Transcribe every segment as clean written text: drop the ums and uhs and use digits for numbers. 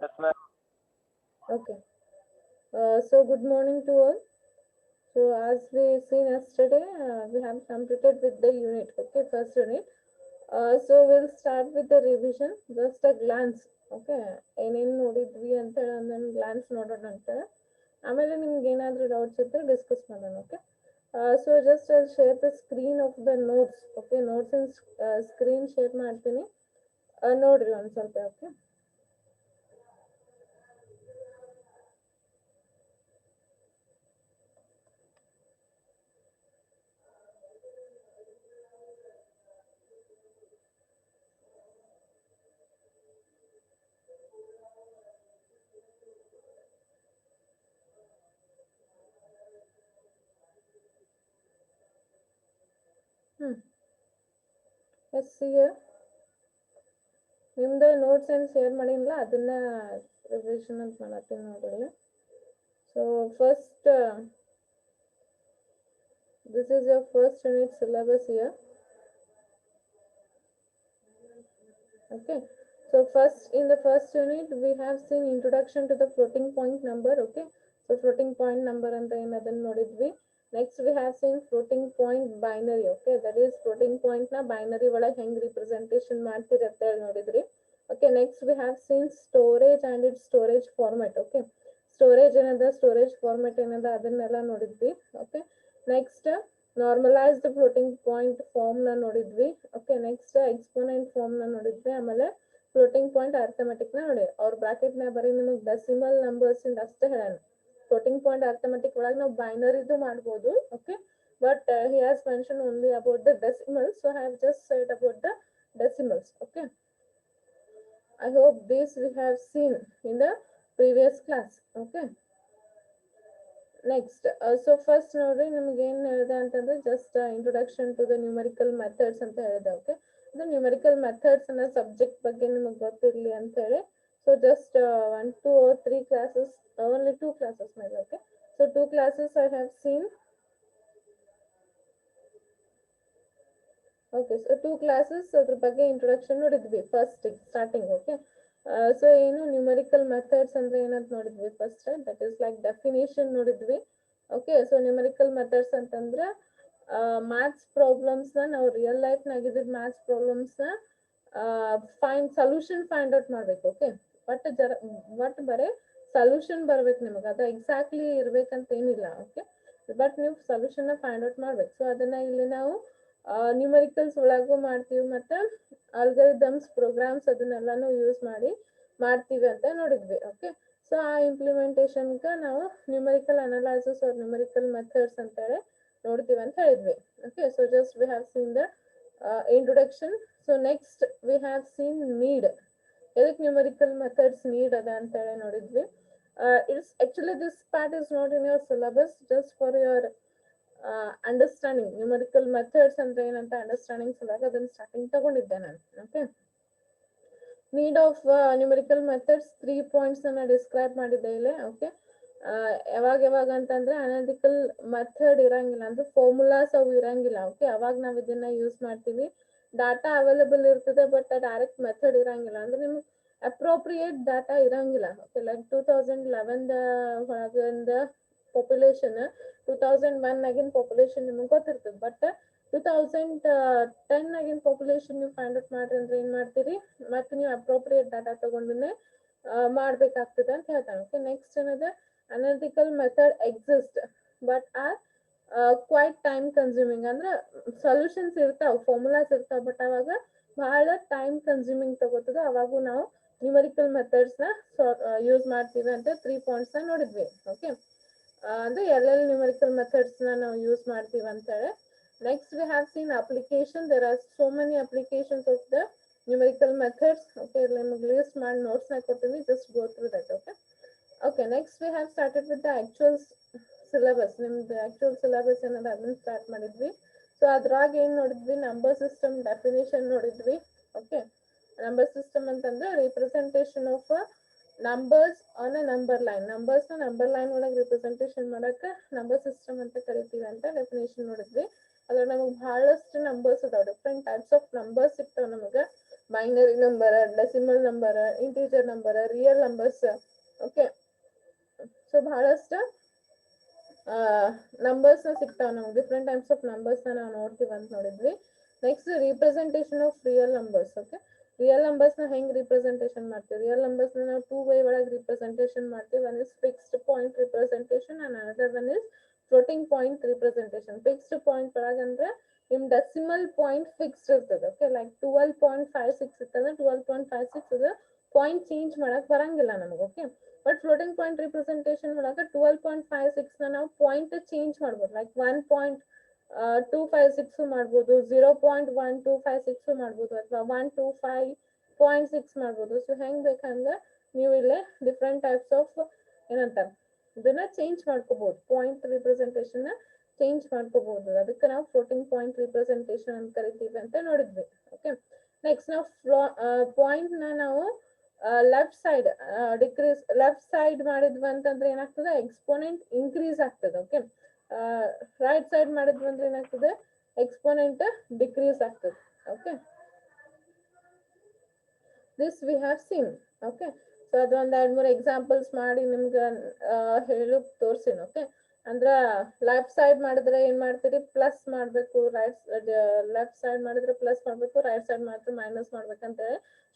Yes, ma'am. Okay. So good morning to all. So as we seen yesterday, we have completed with the unit. Okay, first unit. So we'll start with the revision. Just a glance. Okay. ಏನೇನು ನೋಡಿದ್ವಿ ಅಂತ ನಾನು glance ನೋಡೋಣ ಅಂತ ಆಮೇಲೆ ನಿಮ್ಗೆ ಏನಾದರೂ doubts ಇದ್ದರೆ ಡಿಸ್ಕಸ್ ಮಾಡೋಣ. Okay. So just share the screen of the notes. Okay, notes in screen share ಮಾಡ್ತೀನಿ. ನೋಡ್ರಿ ಒಂದು ಸ್ವಲ್ಪ. ಓಕೆ. ಎಸ್ ಸಿಯರ್ ನಿಮ್ದು ನೋಟ್ಸ್ ಏನು ಶೇರ್ ಮಾಡಿಲ್ಲ, ಅದನ್ನ ರಿವಿಷನ್ ಅಂತ ಮಾಡತ್ತೀನಿ ನೋಡ್ರಿ. So first this is your first unit syllabus year. Okay, so first in the first unit we have seen introduction to the floating point number. Okay, so floating point number ಅಂತ ಏನು ಅದನ್ನ ನೋಡಿದ್ವಿ. Next we have seen floating point binary. Okay, that is floating point ನ binary ಒಳಗೆ ಹೆಂಗ್ representation ಮಾಡ್ತೀರಿ ಅಂತ ಹೇಳಿ ನೋಡಿದ್ರಿ. Okay, next we have seen storage and its storage format. Okay, storage ಏನದ, storage format ಏನದ ಅದನ್ನೆಲ್ಲ ನೋಡಿದ್ವಿ. Okay, next normalised floating point form ನ ನೋಡಿದ್ವಿ. ಓಕೆ, ನೆಕ್ಸ್ಟ್ ಎಕ್ಸ್ಪೋನೆಂಟ್ ಫಾರ್ಮ್ ನ ನೋಡಿದ್ವಿ. ಆಮೇಲೆ ಫ್ಲೋಟಿಂಗ್ ಪಾಯಿಂಟ್ ಅರ್ಥಮೆಟಿಕ್ ನ ನೋಡಿ. ಅವ್ರ ಬ್ರಾಕೆಟ್ ನ ಬರೀ ನಿಮಗೆ ಡೆಸಿಮಲ್ ನಂಬರ್ಸ್ ಇಂದ ಅಷ್ಟೇ ಹೇಳೋಣ. ಫ್ಲೋಟಿಂಗ್ ಪಾಯಿಂಟ್ ಅರ್ಥಮೆಟಿಕ್ ಒಳಗೆ ನಾವು ಬೈನರಿದು ಮಾಡ್ಬೋದು. Okay, but he has mention only about the decimals, so I have just said about the decimals. Okay, I hope this we have seen in the previous class. Okay, next so first ನೋಡ್ರಿ, ನಿಮ್ಗೆ ಏನು ಹೇಳಿದೆ ಅಂತಂದ್ರೆ just introduction to the numerical methods ಅಂತ ಹೇಳಿದೆ. Okay, ಅದು numerical methods ಅನ್ನೋ subject ಬಗ್ಗೆ ನಿಮಗೆ ಗೊತ್ತಿರಲಿ ಅಂತ ಹೇಳಿ. So just 1 2 or 3 classes, only 2 classes ಮೇಲೆ. Okay, so 2 classes I have seen. Okay, so 2 classes ಅದ್ರ ಬಗ್ಗೆ ಇಂಟ್ರೊಡಕ್ಷನ್ ನೋಡಿದ್ವಿ ಫಸ್ಟ್ ಸ್ಟಾರ್ಟಿಂಗ್. ಓಕೆ, ಸೊ ಏನು ನ್ಯೂಮರಿಕಲ್ ಮೆಥಡ್ಸ್ ಅಂದ್ರೆ ಏನಂತ ನೋಡಿದ್ವಿ ಫಸ್ಟ್. ದಟ್ ಈಸ್ ಲೈಕ್ ಡೆಫಿನೇಷನ್ ನೋಡಿದ್ವಿ. ಓಕೆ, ಸೊ ನ್ಯೂಮರಿಕಲ್ ಮೆಥಡ್ಸ್ ಅಂತಂದ್ರೆ ಮ್ಯಾಥ್ಸ್ ಪ್ರಾಬ್ಲಮ್ಸ್ ನ ನಾವು ರಿಯಲ್ ಲೈಫ್ ನಾಗಿದ್ದ ಮ್ಯಾಥ್ಸ್ ಪ್ರಾಬ್ಲಮ್ಸ್ ನ ಸೊಲ್ಯೂಷನ್ ಫೈಂಡ್ ಔಟ್ ಮಾಡ್ಬೇಕು. ಓಕೆ, ಬಟ್ ಬರೀ ಸೊಲ್ಯೂಷನ್ ಬರ್ಬೇಕು ನಿಮಗೆ, ಅದು ಎಕ್ಸಾಕ್ಟ್ಲಿ ಇರ್ಬೇಕಂತ ಏನಿಲ್ಲ. ಓಕೆ, ಬಟ್ ನೀವು ಸೊಲ್ಯೂಷನ್ ಫೈಂಡ್ ಔಟ್ ಮಾಡ್ಬೇಕು. ಸೊ ಅದನ್ನ ಇಲ್ಲಿ ನಾವು ನ್ಯೂಮರಿಕಲ್ಸ್ ಒಳಗೂ ಮಾಡ್ತೀವಿ, ಮತ್ತೆ ಅಲ್ಗಾರಿದಮ್ಸ್ ಪ್ರೋಗ್ರಾಮ್ಸ್ ಅದನ್ನೆಲ್ಲಾನು ಯೂಸ್ ಮಾಡ್ತೀವಿ ಅಂತ ನೋಡಿದ್ವಿ. ಓಕೆ, ಸೊ ಆ ಇಂಪ್ಲಿಮೆಂಟೇಷನ್ಗ ನಾವು numerical analysis or numerical methods ಅಂತ ಹೇಳಿ ನೋಡ್ತೀವಿ ಅಂತ ಹೇಳಿದ್ವಿ. Okay, so just we have seen the introduction. So next we have seen need. ಎದಕ್ಕೆ ನ್ಯೂಮರಿಕಲ್ ಮೆಥಡ್ಸ್ ನೀಡ್ ಅದ ಅಂತ ಹೇಳಿ ನೋಡಿದ್ವಿ. It's actually this part is not in your syllabus, just for your understanding. Numerical methods ಅಂದ್ರೆ ಏನಂತ understanding ಸಲುವಾಗಿ ಅದನ್ನ starting ತಗೊಂಡಿದ್ದೆ ನಾನು. Okay, need of numerical methods 3 points ಅನ್ನ ಡಿಸ್ಕ್ರೈಬ್ ಮಾಡಿದ್ದೆ ಇಲ್ಲಿ. ಓಕೆ, ಯಾವಾಗ ಅಂತಂದ್ರೆ ಅನಾಲಿಟಿಕಲ್ ಮೆಥಡ್ ಇರಂಗಿಲ್ಲ, ಅಂದ್ರೆ ಫಾರ್ಮುಲಾಸ್ ಅವು ಇರಂಗಿಲ್ಲ. ಓಕೆ, ಅವಾಗ ನಾವು ಇದನ್ನ ಯೂಸ್ ಮಾಡ್ತೀವಿ. ಡಾಟಾ ಅವೈಲೇಬಲ್ ಇರ್ತದೆ, ಬಟ್ ಡೈರೆಕ್ಟ್ ಮೆಥಡ್ ಇರಂಗಿಲ್ಲ, ಅಂದ್ರೆ ನಿಮ್ಗೆ ಅಪ್ರೋಪ್ರಿಯೇಟ್ ಡಾಟಾ ಇರಂಗಿಲ್ಲ. ಓಕೆ, ಲೈಕ್ 2011 ಒಳಗಿಂದ ಪಾಪ್ಯುಲೇಷನ್ 2001 ಆಗಿನ ಪಾಪ್ಯುಲೇಷನ್ ನಿಮ್ಗೆ ಗೊತ್ತಿರ್ತದೆ, ಬಟ್ 2010 ಆಗಿನ ಪಾಪ್ಯುಲೇಷನ್ ನೀವು ಫೈಂಡ್ ಔಟ್ ಮಾಡ್ರಿ ಅಂದ್ರೆ ಏನ್ ಮಾಡ್ತೀರಿ, ಮತ್ತೆ ನೀವು ಅಪ್ರೋಪ್ರಿಯೇಟ್ ಡಾಟಾ ತಗೊಂಡೇ ಮಾಡ್ಬೇಕಾಗ್ತದೆ ಅಂತ ಹೇಳ್ತಾನೆ. ಓಕೆ, ನೆಕ್ಸ್ಟ್ ಏನದ, analytical method exist but are quite time consuming. ಅಂದ್ರೆ ಸೊಲ್ಯೂಷನ್ಸ್ ಇರ್ತಾವ, ಫಾರ್ಮುಲಾಸ್ ಇರ್ತಾವ, ಬಟ್ ಅವಾಗ ಬಹಳ ಟೈಮ್ ಕನ್ಸ್ಯೂಮಿಂಗ್ ತಗೋತದ. ಅವಾಗೂ ನಾವು ನ್ಯೂಮರಿಕಲ್ ಮೆಥಡ್ಸ್ ನ ಯೂಸ್ ಮಾಡ್ತೀವಿ ಅಂತ 3 ಪಾಯಿಂಟ್ಸ್ ನ ನೋಡಿದ್ವಿ. ಓಕೆ, ಅಂದ್ರೆ ಎಲ್ಲೆಲ್ಲಿ ನ್ಯೂಮರಿಕಲ್ ಮೆಥಡ್ಸ್ ನ ನಾವು ಯೂಸ್ ಮಾಡ್ತೀವಿ ಅಂತ ಹೇಳಿ. Next we have seen application. There are so many applications of the numerical methods. Okay, ನಿಮಗೆ ಲಿಸ್ಟ್ ಮಾಡಿ ನೋಟ್ಸ್ ನ ಕೊಡ್ತೀನಿ, just go through that. Okay, okay, next we have started with the actual syllabus. ನಿಮ್ದು actual syllabus ಏನದ ಅದನ್ನ start ಮಾಡಿದ್ವಿ. So ಅದ್ರಾಗ ಏನ್ ನೋಡಿದ್ವಿ, ನಂಬರ್ ಸಿಸ್ಟಮ್ ಡೆಫಿನೇಷನ್ ನೋಡಿದ್ವಿ. ಓಕೆ, ನಂಬರ್ ಸಿಸ್ಟಮ್ ಅಂತಂದ್ರೆ representation of numbers on a number line. Numbers ನ ನಂಬರ್ ಲೈನ್ ಒಳಗೆ ರಿಪ್ರೆಸೆಂಟೇಷನ್ ಮಾಡಕ ನಂಬರ್ ಸಿಸ್ಟಮ್ ಅಂತ ಕರಿತೀವಿ ಅಂತ ಡೆಫಿನೇಷನ್ ನೋಡಿದ್ವಿ. ಅದ್ರ ನಮಗೆ ಬಹಳಷ್ಟು ನಂಬರ್ಸ್ ಅದಾವ, ಡಿಫ್ರೆಂಟ್ ಟೈಪ್ಸ್ ಆಫ್ ನಂಬರ್ಸ್ ಸಿಗ್ತಾವ ನಮಗೆ. Binary number, decimal number, integer number, real numbers. Okay, so ಬಹಳಷ್ಟು ನಂಬರ್ಸ್ ಸಿಗ್ತಾವ ನಮ್ಗೆ, ಡಿಫ್ರೆಂಟ್ ಟೈಪ್ಸ್ ಆಫ್ ನಂಬರ್ಸ್ ನಾವು ನೋಡ್ತೀವಿ ಅಂತ ನೋಡಿದ್ವಿ. Next representation of real numbers. Okay, real numbers ನ ಹೆಂಗ್ ರಿಪ್ರೆಸೆಂಟೇಷನ್ ಮಾಡ್ತೀವಿ? ರಿಯಲ್ ನಂಬರ್ಸ್ ನಾವು 2 ವೇ ಒಳಗೆ ರಿಪ್ರೆಸೆಂಟೇಷನ್ ಮಾಡ್ತೀವಿ. One is fixed point representation and another one is floating point representation. Fixed point ಒಳಗಂದ್ರೆ ನಿಮ್ ಡೆಸಿಮಲ್ ಪಾಯಿಂಟ್ ಫಿಕ್ಸ್ಡ್ ಇರ್ತದೆ. ಓಕೆ, ಲೈಕ್ 12.56 ಇರ್ತದೆ, 12.56 ಇದು ಪಾಯಿಂಟ್ ಚೇಂಜ್ ಮಾಡಕ್ ಬರಂಗಿಲ್ಲ ನಮಗೆ. Okay, but floating point representation ಒಳಗ 12.56 ನ ನಾವು ಪಾಯಿಂಟ್ ಚೇಂಜ್ ಮಾಡ್ಬೋದು. ಲೈಕ್ 1.256 ಮಾಡ್ಬೋದು, 0.1256 ಮಾಡ್ಬೋದು, ಅಥವಾ 125.6 ಮಾಡ್ಬೋದು. ಸೊ ಹೆಂಗ್ ಬೇಕಂಗ ನೀವು ಇಲ್ಲೇ ಡಿಫ್ರೆಂಟ್ ಟೈಪ್ಸ್ ಆಫ್ ಏನಂತಾರೆ ಇದನ್ನ ಚೇಂಜ್ ಮಾಡ್ಕೋಬಹುದು. ಪಾಯಿಂಟ್ ರಿಪ್ರೆಸೆಂಟೇಷನ್ ಚೇಂಜ್ ಮಾಡ್ಕೋಬಹುದು. ಅದಕ್ಕೆ ನಾವು ಫ್ಲೋಟಿಂಗ್ ಪಾಯಿಂಟ್ ರಿಪ್ರೆಸೆಂಟೇಷನ್ ಅಂತ ಕರಿತೀವಿ ಅಂತ ನೋಡಿದ್ವಿ. ಓಕೆ, ನೆಕ್ಸ್ಟ್ ನಾವು ಪಾಯಿಂಟ್ ನ ನಾವು left side decrease, left side ಮಾಡಿದ್ವಿ ಅಂತಂದ್ರೆ ಏನಾಗ್ತದೆ? ಎಕ್ಸ್ಪೋನೆಂಟ್ ಇನ್ಕ್ರೀಸ್ ಆಗ್ತದೆ. ಓಕೆ, ರೈಟ್ ಸೈಡ್ ಮಾಡಿದ್ವಿ ಅಂದ್ರೆ ಏನಾಗ್ತದೆ? ಎಕ್ಸ್ಪೋನೆಂಟ್ ಡಿಕ್ರೀಸ್ ಆಗ್ತದೆ. Okay, this we have seen. Okay, so ಅದೊಂದ್ 2-3 ಎಕ್ಸಾಂಪಲ್ಸ್ ಮಾಡಿ ನಿಮ್ಗೆ ಹೇಳು ತೋರ್ಸಿನ. ಓಕೆ, ಅಂದ್ರ ಲೆಫ್ಟ್ ಸೈಡ್ ಮಾಡಿದ್ರೆ ಏನ್ ಮಾಡ್ತೀರಿ? ಪ್ಲಸ್ ಮಾಡ್ಬೇಕು. ಲೆಫ್ಟ್ ಸೈಡ್ ಮಾಡಿದ್ರೆ ಪ್ಲಸ್ ಮಾಡ್ಬೇಕು, ರೈಟ್ ಸೈಡ್ ಮಾಡಿದ್ರೆ ಮೈನಸ್ ಮಾಡ್ಬೇಕಂತ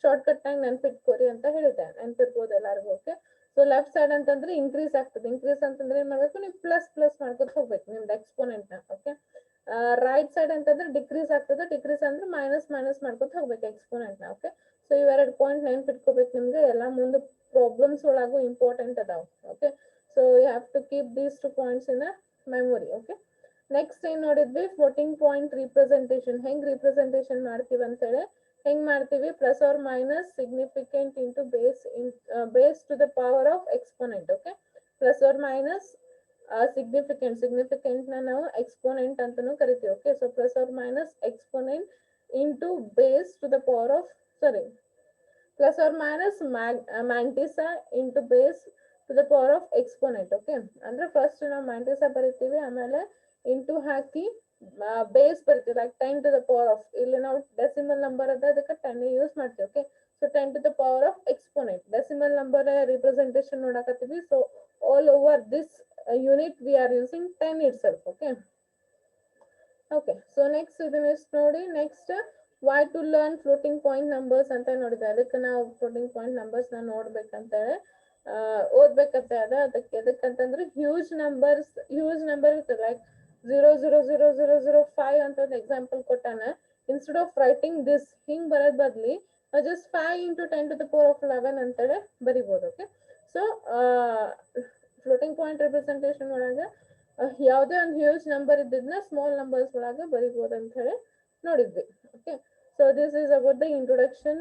ಶಾರ್ಟ್ ಕಟ್ ಆಗಿ ನೆನ್ಪಿಟ್ಕೋರಿ ಅಂತ ಹೇಳಿದೆ. ನೆನ್ಪಿರ್ಬೋದು ಎಲ್ಲಾರ್ಗು. ಓಕೆ, ಸೊ ಲೆಫ್ಟ್ ಸೈಡ್ ಅಂತಂದ್ರೆ ಇನ್ಕ್ರೀಸ್ ಆಗ್ತದೆ. ಇನ್ಕ್ರೀಸ್ ಅಂತಂದ್ರೆ ಏನ್ ಮಾಡ್ಬೇಕು? ನೀವು ಪ್ಲಸ್ ಪ್ಲಸ್ ಮಾಡ್ಕೊತ ಹೋಗ್ಬೇಕು ನಿಮ್ದು ಎಕ್ಸ್ಪೋನೆಂಟ್ ನ. ಓಕೆ, ರೈಟ್ ಸೈಡ್ ಅಂತಂದ್ರೆ ಡಿಕ್ರೀಸ್ ಆಗ್ತದೆ. ಡಿಕ್ರೀಸ್ ಅಂದ್ರೆ ಮೈನಸ್ ಮೈನಸ್ ಮಾಡ್ಕೊತ ಹೋಗ್ಬೇಕು ಎಕ್ಸ್ಪೋನೆಂಟ್ ನ. ಓಕೆ, ಸೊ ಇವೆರಡು ಪಾಯಿಂಟ್ ನೆನ್ಪಿಟ್ಕೋಬೇಕು ನಿಮ್ಗೆ. ಎಲ್ಲ ಮುಂದೆ ಪ್ರಾಬ್ಲಮ್ಸ್ ಒಳಗೂ ಇಂಪಾರ್ಟೆಂಟ್ ಅದಾವ. Okay, so you have to keep these 2 points in memory. Okay, next ಏನ್ ನೋಡಿದ್ವಿ? ಫ್ಲೋಟಿಂಗ್ ಪಾಯಿಂಟ್ ರಿಪ್ರೆಸೆಂಟೇಷನ್ ಹೆಂಗ್ ರಿಪ್ರೆಸೆಂಟೇಷನ್ ಮಾಡ್ತೀವಿ ಅಂತ ಹೇಳಿ. ಹೆಂಗ್ ಮಾಡ್ತೀವಿ? Plus or minus significant into base to the power of exponent. Okay, plus or minus significant ನ ನಾವು ಎಕ್ಸ್ಪೋನೆಂಟ್ ಅಂತಾನೂ ಕರಿತೀವಿ. Okay, so plus or minus exponent into base to the power of plus or minus mantissa into base to the power of exponent. Okay, ಅಂದ್ರೆ first ನಾವು mantissa ಬರಿತೀವಿ, ಆಮೇಲೆ into ಹಾಕಿ base ಬರಿತೀವಿ. Like 10 to the power of, ಇಲ್ಲಿ ನಾವು decimal number ಅದ ಅದಕ್ಕೆ 10 ಯೂಸ್ ಮಾಡ್ತೀವಿ. Okay, so 10 to the power of exponent decimal number representation ನೋಡಕತ್ತೀವಿ. So all over this unit we are using 10 itself. Okay, okay, so next ಇದನ್ನ ನೋಡಿ. Next why to learn floating point numbers ಅಂತ ನೋಡಿದ್ವಿ. ಅದಕ್ಕೆ ನಾವು floating point numbers ನ ನೋಡ್ಬೇಕಂತ ಹೇಳಿ ಓದ್ಬೇಕಂತ ಅದ. ಅದಕ್ಕೆ ಎದಕ್ಕಂತಂದ್ರೆ ಹ್ಯೂಜ್ ನಂಬರ್ ಇರ್ತದೆ. ಲೈಕ್ 0.0000005 ಅಂತ ಒಂದು ಎಕ್ಸಾಂಪಲ್ ಕೊಟ್ಟಾನ. ಇನ್ಸ್ಟೆಡ್ ಆಫ್ ರೈಟಿಂಗ್ ದಿಸ್ ಹಿಂಗ್ ಬರೋದ್ ಬದ್ಲಿ just 5 into 10 to the power of 11 ಅಂತೇಳಿ ಬರಿಬೋದು. Okay, so floating point representation ಒಳಗ ಯಾವುದೇ ಒಂದು ಹ್ಯೂಜ್ ನಂಬರ್ ಇದ್ದಿದ್ನ ಸ್ಮಾಲ್ ನಂಬರ್ಸ್ ಒಳಗ ಬರಿಬೋದು ಅಂತ ಹೇಳಿ ನೋಡಿದ್ವಿ. Okay, so this is about the introduction,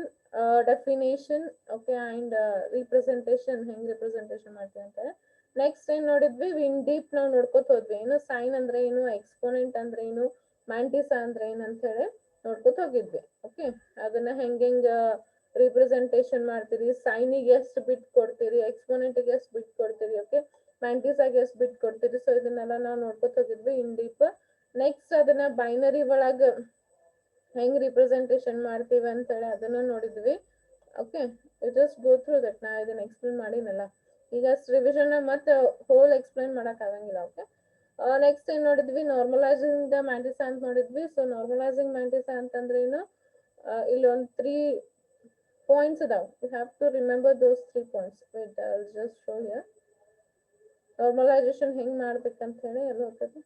definition, okay, and representation. ಹೆಂಗ್ representation ಮಾಡ್ತೀವಿ ಅಂತ. ನೆಕ್ಸ್ಟ್ ಏನ್ ನೋಡಿದ್ವಿ? ಇನ್ ಡೀಪ್ ನಾವು ನೋಡ್ಕೊತ ಹೋದ್ವಿ. ಏನು ಸೈನ್ ಅಂದ್ರೆ ಏನು, ಎಕ್ಸ್ಪೋನೆಂಟ್ ಅಂದ್ರೆ ಏನು, ಮ್ಯಾಂಟಿಸಾ ಅಂದ್ರೆ ಏನ್ ಅಂತ ಹೇಳಿ ನೋಡ್ಕೊತ ಹೋಗಿದ್ವಿ. ಓಕೆ, ಅದನ್ನ ಹೆಂಗ್ ರಿಪ್ರೆಸೆಂಟೇಷನ್ ಮಾಡ್ತೀರಿ, ಸೈನಿಗೆ ಎಷ್ಟು ಬಿಟ್ ಕೊಡ್ತೀರಿ, ಎಕ್ಸ್ಪೋನೆಂಟ್ಗೆ ಎಷ್ಟು ಬಿಟ್ ಕೊಡ್ತೀರಿ, ಓಕೆ, ಮ್ಯಾಂಟಿಸಾಗೆ ಎಷ್ಟು ಬಿಟ್ ಕೊಡ್ತೀರಿ. ಸೊ ಇದನ್ನೆಲ್ಲ ನಾವು ನೋಡ್ಕೊತ ಹೋಗಿದ್ವಿ ಇನ್ ಡೀಪ್. ನೆಕ್ಸ್ಟ್ ಅದನ್ನ ಬೈನರಿ ಒಳಗ ಹೆಂಗ್ ರಿಪ್ರೆಸೆಂಟೇಷನ್ ಮಾಡ್ತೀವಿ ಅಂತ ಹೇಳಿ ಅದನ್ನ ನೋಡಿದ್ವಿ. Okay, just go through that. ನಾ ಇದನ್ನ ಎಕ್ಸ್ಪ್ಲೇನ್ ಮಾಡಿನಲ್ಲ, ಈಗ ರಿವಿಷನ್ ಮತ್ತೆ ಹೋಲ್ ಎಕ್ಸ್ಪ್ಲೇನ್ ಮಾಡಕ್ ಆಗಂಗಿಲ್ಲ. ಓಕೆ, ನೆಕ್ಸ್ಟ್ ಏನ್ ನೋಡಿದ್ವಿ? ನಾರ್ಮಲೈಸಿಂಗ್ ದ ಮ್ಯಾಂಟಿಸಾ ಅಂತ ನೋಡಿದ್ವಿ. ಸೊ ನಾರ್ಮಲೈಸಿಂಗ್ ಮ್ಯಾಂಟಿಸಾ ಅಂತಂದ್ರೆ ಏನು? ಇಲ್ಲಿ ಒಂದು 3 ಪಾಯಿಂಟ್ಸ್ ಅದಾವ. You have to remember those 3 points. Wait, I will just show here. Normalisation ಹೆಂಗ್ ಮಾಡ್ಬೇಕಂತ ಹೇಳಿ ಎಲ್ಲ ಹೋಗ್ತದೆ.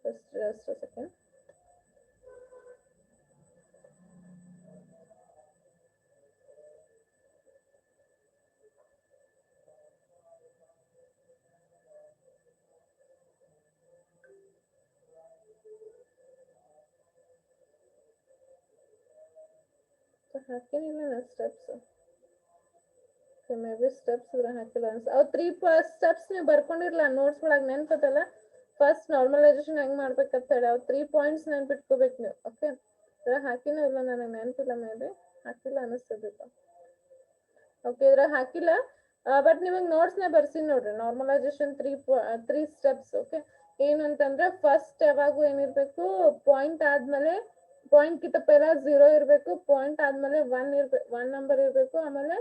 Just a second. So ಹಾಕಿಲ್ಲ ಸ್ಟೆಪ್ಸ್. ಮೇ ಬಿ ಸ್ಟೆಪ್ಸ್ ಹಾಕಿಲ್ಲ ಅನ್ಸ. ಅವ್ 3 ಸ್ಟೆಪ್ಸ್ ನೀವು ಬರ್ಕೊಂಡಿರ್ಲ ನೋಟ್ಸ್ ಒಳಗೆ ನೆನ್ಪದಲ್ಲ. ಫಸ್ಟ್ ನಾರ್ಮಲೈಸೇಷನ್ ಹೆಂಗ್ ಮಾಡ್ಬೇಕಂತ ಹೇಳಿ ಅವ್ 3 ಪಾಯಿಂಟ್ಸ್ ನೆನ್ಪಿಟ್ಕೋಬೇಕು ನೀವು. ಓಕೆ, ಹಾಕಿನೂ ಇಲ್ಲ, ನನಗೆ ನೆನಪಿಲ್ಲ. ಮೇ ಬಿ ಹಾಕಿಲ್ಲ ಅನಿಸ್ತದೆ. ಓಕೆ, ಇದ್ರ ಹಾಕಿಲ್ಲ, ಬಟ್ ನಿಮಗೆ ನೋಟ್ಸ್ ನ ಬರ್ಸಿನ್ ನೋಡ್ರಿ. Normalisation 3 steps. ಓಕೆ, ಏನಂತಂದ್ರೆ ಫಸ್ಟ್ ಯಾವಾಗೂ ಏನಿರ್ಬೇಕು? ಪಾಯಿಂಟ್ ಆದ್ಮೇಲೆ ಪಾಯಿಂಟ್ ಕಿಂತ ಪೆಲ 0 ಇರಬೇಕು, ಪಾಯಿಂಟ್ ಆದ್ಮೇಲೆ 1 ನಂಬರ್ ಇರಬೇಕು, ಆಮೇಲೆ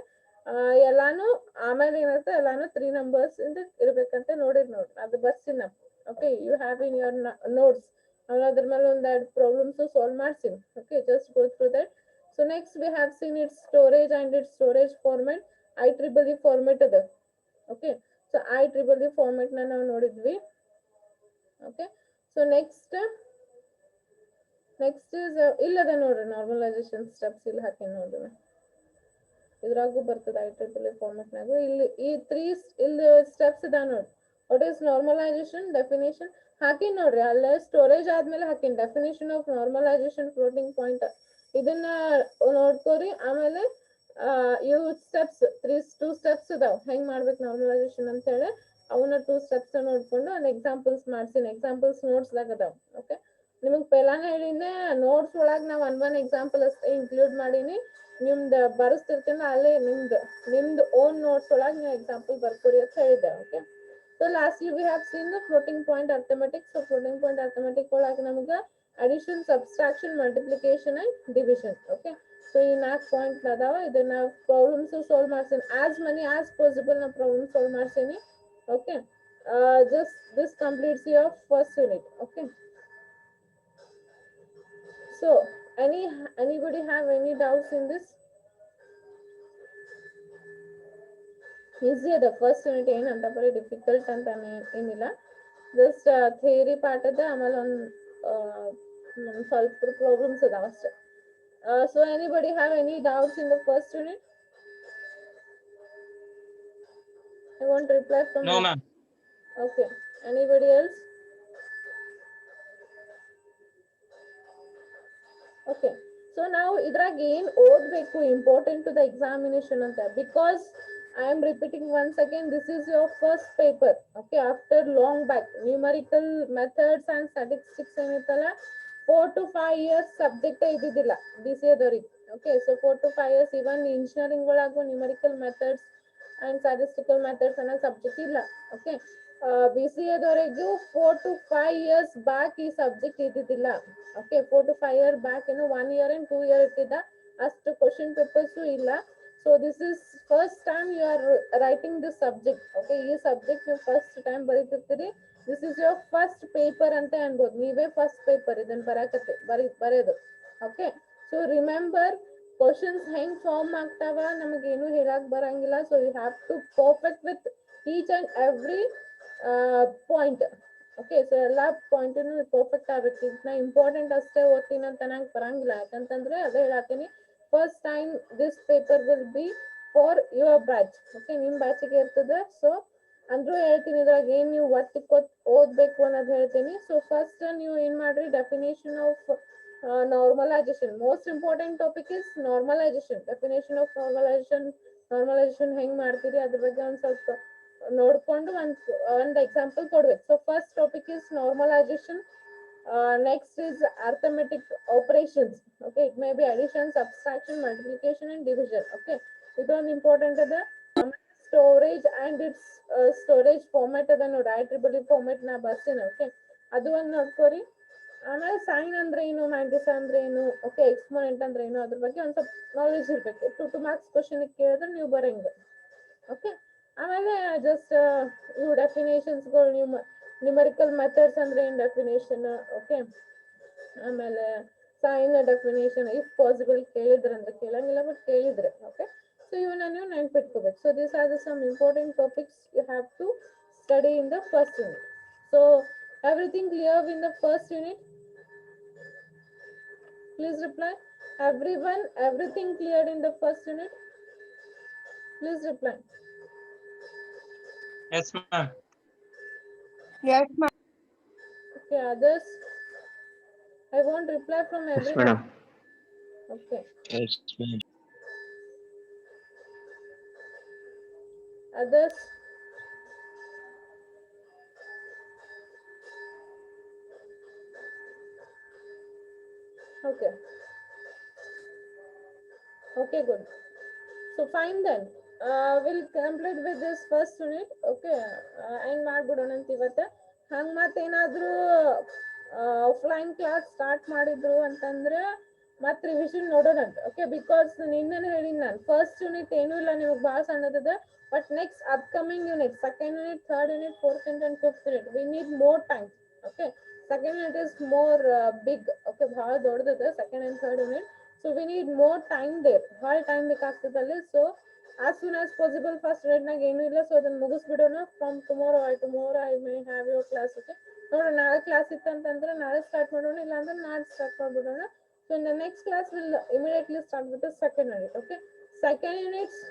ಎಲ್ಲಾನು ಆಮೇಲೆ ಏನಿರುತ್ತೆ ಎಲ್ಲಾನು 3 ನಂಬರ್ಸ್ ಇಂದ ಇರ್ಬೇಕಂತ ನೋಡ್ರಿ ಅದು ಬರ್ಸಿನ. Okay, you have in your notes. ಆಮೇಲೆ ಅದ್ರ ಮೇಲೆ ಒಂದೆರಡು ಪ್ರಾಬ್ಲಮ್ಸ್ ಸಾಲ್ವ್ ಮಾಡ್ತೀನಿ. Okay, just go through that. So next we have seen its storage and its storage format. IEEE format ಅದ. ಓಕೆ, ಸೊ IEEE ಫಾರ್ಮೆಟ್ ನಾವು ನೋಡಿದ್ವಿ. ಓಕೆ, ಸೊ ನೆಕ್ಸ್ಟ್ ಇಸ್ ಇಲ್ಲದ ನೋಡ್ರಿ ನಾರ್ಮಲೈಸೇಷನ್ ಸ್ಟೆಪ್ಸ್ ಇಲ್ಲಿ ಹಾಕಿ ನೋಡ್ರಿ. ಇದ್ರಾಗೂ ಬರ್ತದೆ IEEE ಫಾರ್ಮೆಟ್ನಾಗು. ಇಲ್ಲಿ ಈ 3 ಇಲ್ಲಿ ಸ್ಟೆಪ್ಸ್ ಇದಾವ ನೋಡ್ರಿ. ವಾಟ್ ಈಸ್ ನಾರ್ಮಲೈಸೇಷನ್, ಡೆಫಿನೇಷನ್ ಹಾಕಿ ನೋಡ್ರಿ. ಅಲ್ಲೇ ಸ್ಟೋರೇಜ್ ಆದ್ಮೇಲೆ ಹಾಕಿನಿ definition of normalisation floating point. ಇದನ್ನ ನೋಡ್ಕೋರಿ. ಆಮೇಲೆ ಇವು ಸ್ಟೆಪ್ಸ್ 2 ಸ್ಟೆಪ್ಸ್ ಇದಾವ ಹೆಂಗ್ ಮಾಡ್ಬೇಕು ನಾರ್ಮಲೈಸೇಷನ್ ಅಂತ ಹೇಳಿ. ಅವನ್ನ 2 ಸ್ಟೆಪ್ಸ್ ನೋಡ್ಕೊಂಡು ಅಲ್ಲಿ ಎಕ್ಸಾಂಪಲ್ಸ್ ಮಾಡ್ತೀನಿ. ಎಕ್ಸಾಂಪಲ್ಸ್ ನೋಟ್ಸ್ ದಾಗ ಅದಾವ. ಓಕೆ, ನಿಮಗ್ ಪೆಲಾನ ಹೇಳಿನೇ ನೋಟ್ಸ್ ಒಳಗ್ ನಾವು ಒನ್ ಎಕ್ಸಾಂಪಲ್ ಅಷ್ಟೇ ಇನ್ಕ್ಲೂಡ್ ಮಾಡೀನಿ. ನಿಮ್ದು ಬರೆಸ್ತಿರ್ತೀನಿ ಅಲ್ಲೇ ನಿಮ್ದು ಓನ್ ನೋಟ್ಸ್ ಒಳಗೆ ನೀವು ಎಕ್ಸಾಂಪಲ್ ಬರ್ಕೋರಿ ಅಂತ ಹೇಳಿದ್ದೆ. Okay, so lastly V have seen the floating point arithmetic. So floating point arithmetic ಒಳಗೆ ನಮ್ಗೆ addition, subtraction, multiplication and division. Okay, so ಈ 4 ಪಾಯಿಂಟ್ ಅದಾವ. ಇದನ್ನ ಪ್ರಾಬ್ಲಮ್ಸ್ ಸಾಲ್ವ್ ಮಾಡ್ತೀನಿ. ಆಸ್ ಮನಿ ಆಸ್ ಪಾಸಿಬಲ್ ನಾ ಪ್ರಾಬ್ಲಮ್ ಸಾಲ್ವ್ ಮಾಡ್ತೀನಿ. Okay, just this completes your first unit. Okay, so anybody have any doubts in this? Easy ಅದ first unit, ಏನಂತ ಬರೀ difficult ಅಂತ ಏನಿಲ್ಲ. ಜಸ್ಟ್ ಥಿಯರಿ ಪಾರ್ಟ್ ಅದ, ಆಮೇಲೆ ಒಂದು ಸ್ವಲ್ಪ ಪ್ರಾಬ್ಲಮ್ಸ್ ಅದಾವ ಅಷ್ಟೇ. So anybody have any doubts in the first unit? I want to reply from No, ma'am. Okay, anybody else? Okay, so ನಾವು ಇದ್ರಾಗ ಏನ್ ಓದ್ಬೇಕು ಇಂಪಾರ್ಟೆಂಟ್ ಟು ದ ಎಕ್ಸಾಮಿನೇಷನ್ ಅಂತ. Because I am repeating once again, this is your first paper. Okay, after long back numerical methods and statistics ಏನೈತಲ್ಲ 4 to 5 years subject ಇದ್ದಿದ್ದಿಲ್ಲ BCA ದವ್ರಿಗೆ. Okay, so 4 to 5 years even engineering ಒಳಗೂ numerical methods and statistical methods ಅನ್ನೋ subject ಇಲ್ಲ. Okay, BCA ದವರೆಗೂ 4 to 5 years back ಈ subject ಇದ್ದಿದ್ದಿಲ್ಲ. Okay, 4 to 5 years back ಏನು 1 year and 2 year ಇಟ್ಟಿದ್ದ. ಅಷ್ಟು ಕ್ವಶನ್ ಪೇಪರ್ಸ್ ಇಲ್ಲ. So this is first time you are writing this subject. Okay, ಈ ಸಬ್ಜೆಕ್ಟ್ ನೀವು first time ಬರೀತಿರ್ತೀರಿ. This is your first paper ಅಂತ ಅನ್ಬೋದು. ನೀವೇ ಫಸ್ಟ್ ಪೇಪರ್ ಇದನ್ನ ಬರೆಯೋದು. ಓಕೆ, ಸೊ ರಿಮೆಂಬರ್ ಕ್ವಶನ್ಸ್ ಹೆಂಗ್ ಫಾರ್ಮ್ ಆಗ್ತಾವ ನಮಗೇನು ಹೇಳಕ್ ಬರಂಗಿಲ್ಲ. So you have to perfect with each and every point. Okay, so ಎಲ್ಲಾ ಪಾಯಿಂಟ್ ಪರ್ಫೆಕ್ಟ್ ಆಗ್ಬೇಕು. ಇದನ್ನ ಇಂಪಾರ್ಟೆಂಟ್ ಅಷ್ಟೇ ಓದ್ತೀನಿ ಅಂತ ನಂಗೆ ಬರಂಗಿಲ್ಲ. ಯಾಕಂತಂದ್ರೆ ಅದೇ ಹೇಳತ್ತೀನಿ, first time this paper will be for your batch. Okay, ನಿಮ್ ಬ್ಯಾಚಿಗೆ ಇರ್ತದೆ. ಸೊ ಅಂದ್ರೂ ಹೇಳ್ತೀನಿ, ಇದ್ರಾಗ ಏನ್ ನೀವು ಒಟ್ಟು ಓದ್ಬೇಕು ಅನ್ನೋದು ಹೇಳ್ತೀನಿ. ಸೊ ಫಸ್ಟ್ ನೀವು ಏನ್ ಮಾಡ್ರಿ, definition of normalisation. Most important topic is normalisation. Definition of normalisation ಹೆಂಗ್ ಮಾಡ್ತೀರಿ ಅದ್ರ ಬಗ್ಗೆ ಒಂದ್ ಸ್ವಲ್ಪ ನೋಡ್ಕೊಂಡು ಒಂದ್ ಎಕ್ಸಾಂಪಲ್ ಕೊಡ್ಬೇಕು. So first topic is normalisation. Next is arithmetic operations. Okay, it may be addition, subtraction, multiplication and division. Okay, it one important ada. Storage and its storage format ada no IEEE format na ಬರ್ತೀನಿ. Okay, ಅದು ಒಂದು ನೋಡ್ಕೋರಿ. ಆಮೇಲೆ sign ಅಂದ್ರೆ ಏನು, matrix ಅಂದ್ರೆ ಏನು, okay, exponent ಅಂದ್ರೆ ಏನು, ಅದ್ರ ಬಗ್ಗೆ ಒಂದ್ ಸ್ವಲ್ಪ ನಾಲೆಜ್ ಇರ್ಬೇಕು. 2 ಮಾರ್ಕ್ಸ್ ಕ್ವಶನ್ ಕೇಳಿದ್ರೆ ನೀವು ಬರಂಗ. ಓಕೆ, ಆಮೇಲೆ ಜಸ್ಟ್ ಇವು ಡೆಫಿನೇಷನ್ಸ್ಗಳು, ನ್ಯೂಮರಿಕಲ್ ಮೆಥಡ್ಸ್ ಅಂದ್ರೆ ಏನ್ ಡೆಫಿನೇಷನ್. ಓಕೆ, ಆಮೇಲೆ ಸೈನ್ ಡೆಫಿನೇಷನ್ ಇಫ್ ಪಾಸಿಬಲ್ ಕೇಳಿದ್ರೆ ಅಂದ್ರೆ ಕೇಳಂಗಿಲ್ಲ, ಬಟ್ ಕೇಳಿದ್ರೆ. ಓಕೆ, ಸೊ ಇವನ್ನ ನೀವು ನೆನ್ಪಿಟ್ಕೋಬೇಕು. So this are the some important topics you have to study in the first unit. So everything clear in the first unit? Please reply. Everyone, everything cleared in the first unit? Please reply. Yes, ma'am. Yes, ma'am. Okay, others? I want reply from Yes, everyone. madam. Okay, Yes, madam. others? Okay. Okay, good. So fine then. We'll complete with this first unit. Okay, end ಮಾಡ್ಬಿಡೋಣ ಅಂತ ಇವತ್ತು. ಹಂಗ ಮತ್ತೇನಾದ್ರೂ offline class start ಮಾಡಿದ್ರು ಅಂತಂದ್ರೆ ಮತ್ತೆ revision ನೋಡೋಣ ಅಂತ. Okay, because ನಿನ್ನೆ ಹೇಳಿನಿ ನಾನು ಫಸ್ಟ್ ಯೂನಿಟ್ ಏನೂ ಇಲ್ಲ ನಿಮಗೆ ಭಾಳ ಸಣ್ಣದದ. But next upcoming unit, second unit, third unit, fourth unit and fifth unit, we need more time. Okay, second unit is more big. Okay, ಭಾಳ ದೊಡ್ಡದದ second and third unit. So we need more time there, ಭಾಳ time ಬೇಕಾಗ್ತದೆ ಅಲ್ಲಿ. So as soon as possible first ಯೂನಿಟ್ನಾಗ ಏನೂ ಇಲ್ಲ, so ಅದನ್ನು ಮುಗಿಸ್ಬಿಡೋಣ. From tomorrow I may have your class. Okay, ನೋಡೋಣ ನಾಳೆ ಕ್ಲಾಸ್ ಇತ್ತಂತಂದ್ರೆ ನಾಳೆ ಸ್ಟಾರ್ಟ್ ಮಾಡೋಣ, ಇಲ್ಲಾಂದ್ರೆ ನಾಳೆ ಸ್ಟಾರ್ಟ್ ಮಾಡ್ಬಿಡೋಣ. So in the next class will immediately start with the second unit. Okay, second units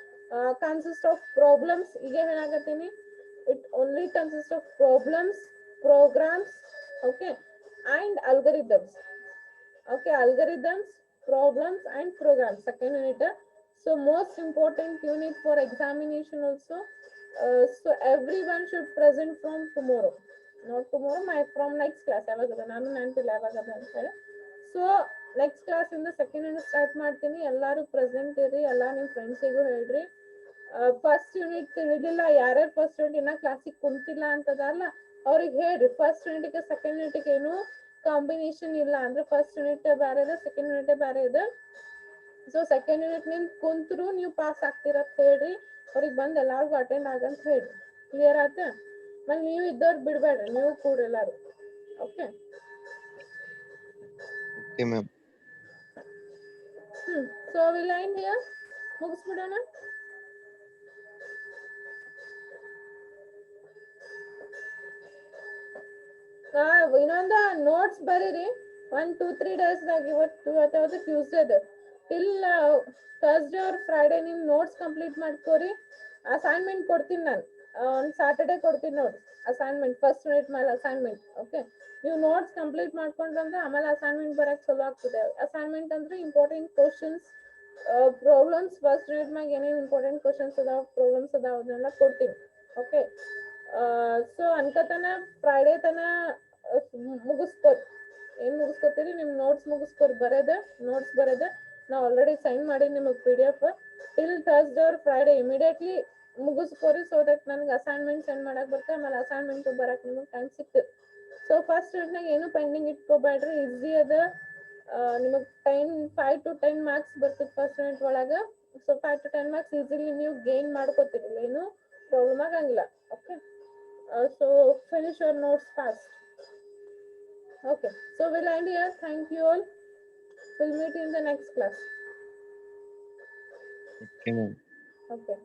consist of problems. ಈಗ ಹೇಳಾಕತ್ತೀನಿ, it only consist of problems, programs, okay, and algorithms. Okay, algorithms, problems and programs, second unit. So most important unit for examination also. So everyone should present from tomorrow, not tomorrow, from next class. ಯಾವಾಗದ ನಾನು ನೆನಪಿಲ್ಲ ಯಾವಾಗದ ಅಂತ ಹೇಳಿ. So next class ಇಂದ second unit start ಮಾಡ್ತೀನಿ. ಎಲ್ಲರೂ present ಇರಿ, ಎಲ್ಲ ನಿಮ್ಮ ಫ್ರೆಂಡ್ಸಿಗೂ ಹೇಳ್ರಿ. ಫಸ್ಟ್ ಯೂನಿಟ್ ತಿಳಿದಿಲ್ಲ, ಯಾರ್ಯಾರು ಫಸ್ಟ್ ಯೂನಿಟ್ ಇನ್ನ ಕ್ಲಾಸಿಗೆ ಕುಂತಿಲ್ಲ ಅಂತದಲ್ಲ ಅವ್ರಿಗೆ ಹೇಳ್ರಿ. ಫಸ್ಟ್ ಯೂನಿಟ್ಗೆ ಸೆಕೆಂಡ್ ಯೂನಿಟ್ಗೆ ಏನು ಕಾಂಬಿನೇಷನ್ ಇಲ್ಲ ಅಂದ್ರೆ ಫಸ್ಟ್ ಯೂನಿಟ್ ಬೇರೆ ಇದೆ, ಸೆಕೆಂಡ್ ಯೂನಿಟ್ ಬೇರೆ ಇದೆ. ಸೊ ಸೆಕೆಂಡ್ ಯೂನಿಟ್ ನಿಂದ ಕುಂತರು ನೀವು ಪಾಸ್ ಆಗ್ತಿರತ್ ಹೇಳ್ರಿ. ಅವ್ರಿಗೆ ಬಂದು ಎಲ್ಲಾರ್ಗು ಅಟೆಂಡ್ ಆಗಂತ ಹೇಳ್ರಿ. ಕ್ಲಿಯರ್ ಆತ? ಮತ್ತೆ ನೀವು ಇದ್ದವ್ರು ಬಿಡ್ಬೇಡ್ರಿ, ನೀವು ಕೂಡ ಎಲ್ಲಾರು. Okay okay ma'am. So will end here, ಮುಗಿಸ್ಬಿಡೋಣ. ಇನ್ನೊಂದು ನೋಟ್ಸ್ ಬರೀರಿ 1-2-3 ಡೇಸ್ದಾಗ. ಇವತ್ತು ಟ್ಯೂಸ್ಡೇದ ಟಿಲ್ ಥರ್ಸ್ಡೇ ಆರ್ ಫ್ರೈಡೇ ನಿಮ್ ನೋಟ್ಸ್ ಕಂಪ್ಲೀಟ್ ಮಾಡ್ಕೋರಿ. ಅಸೈನ್ಮೆಂಟ್ ಕೊಡ್ತೀನಿ ನಾನು, ಒಂದು ಸಾಟರ್ಡೇ ಕೊಡ್ತೀನಿ ನೋಡಿ ಅಸೈನ್ಮೆಂಟ್, ಫಸ್ಟ್ ಯೂನಿಟ್ ಮೇಲೆ ಅಸೈನ್ಮೆಂಟ್. ಓಕೆ, ನೀವು ನೋಟ್ಸ್ ಕಂಪ್ಲೀಟ್ ಮಾಡ್ಕೊಂಡ್ರಂದ್ರೆ ಆಮೇಲೆ ಅಸೈನ್ಮೆಂಟ್ ಬರಕ್ಕೆ ಚಲೋ ಆಗ್ತದೆ. ಅಸೈನ್ಮೆಂಟ್ ಅಂದ್ರೆ important questions, problems, first unit ಮ್ಯಾಗ ಏನೇನು ಇಂಪಾರ್ಟೆಂಟ್ ಕ್ವಶನ್ಸ್ ಅದಾವ, ಪ್ರಾಬ್ಲಮ್ಸ್ ಅದಾವ, ಅದನ್ನೆಲ್ಲ ಕೊಡ್ತೀನಿ. ಓಕೆ, ಸೊ ಅನ್ಕತನ ಫ್ರೈಡೇ ತನ ಮುಗಿಸ್ಕೋರಿ. ಏನ್ ಮುಗಿಸ್ಕೋತೀರಿ? ನಿಮ್ ನೋಟ್ಸ್ ಮುಗಿಸ್ಕೋರಿ, ನೋಟ್ಸ್ ಬರೋದ ನಾ ಆಲ್ರೆಡಿ ಸೈನ್ ಮಾಡಿ ನಿಮಗೆ PDF. Till Thursday or Friday immediately ಮುಗಿಸ್ಕೋರಿ, ಸೊ ದಟ್ ನನಗೆ ಅಸೈನ್ಮೆಂಟ್ ಸೆಂಡ್ ಮಾಡಕ್ ಬರ್ತದೆ. ಆಮೇಲೆ ಅಸೈನ್ಮೆಂಟ್ ಬರಕ್ ನಿಮಗೆ ಟೈಮ್ ಸಿಗ್ತದೆ. ಸೊ ಫಸ್ಟ್ ಯೂನಿಟ್ನಾಗ ಏನು ಪೆಂಡಿಂಗ್ ಇಟ್ಕೋಬೇಡ್ರಿ, ಈಸಿ ಅದ. ನಿಮಗೆ 5 to 10 ಮಾರ್ಕ್ಸ್ ಬರ್ತದೆ ಫಸ್ಟ್ ಯೂನಿಟ್ ಒಳಗೆ. ಸೊ 5 to 10 ಮಾರ್ಕ್ಸ್ ಈಸಿಲಿ ನೀವು ಗೇನ್ ಮಾಡ್ಕೋತೀರಿ, ಏನು ಪ್ರಾಬ್ಲಮ್ ಆಗಂಗಿಲ್ಲ. Okay, so finish your notes fast. Okay, so we'll end here. Thank you all. We'll meet in the next class. Okay ma'am. Okay.